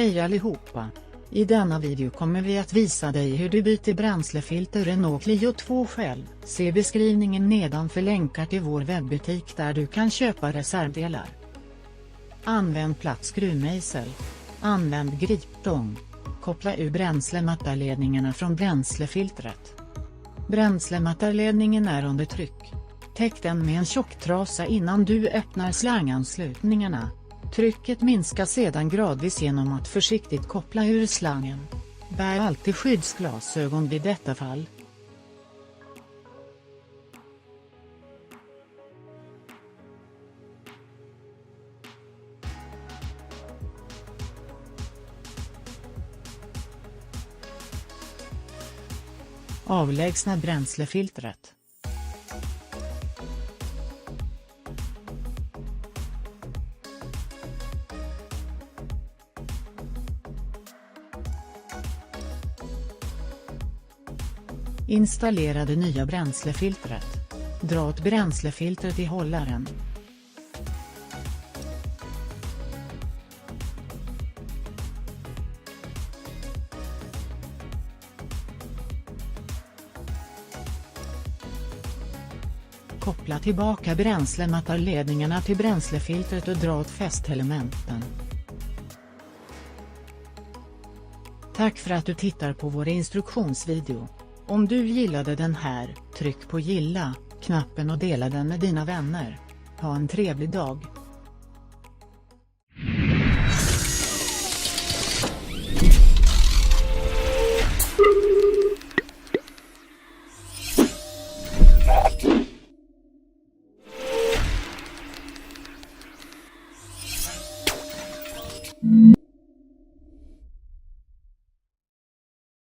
Hej allihopa! I denna video kommer vi att visa dig hur du byter bränslefilter Renault Clio 2 själv. Se beskrivningen nedan för länkar till vår webbutik där du kan köpa reservdelar. Använd platt skruvmejsel. Använd griptång. Koppla ur bränslemattarledningarna från bränslefiltret. Bränslemattarledningen är under tryck. Täck den med en tjock trasa innan du öppnar slanganslutningarna. Trycket minskar sedan gradvis genom att försiktigt koppla ur slangen. Bär alltid skyddsglasögon vid detta fall. Avlägsna bränslefiltret. Installera det nya bränslefiltret. Dra åt bränslefiltret i hållaren. Koppla tillbaka bränslemattarledningarna till bränslefiltret och dra åt fästelementen. Tack för att du tittar på vår instruktionsvideo. Om du gillade den här, tryck på gilla-knappen och dela den med dina vänner. Ha en trevlig dag.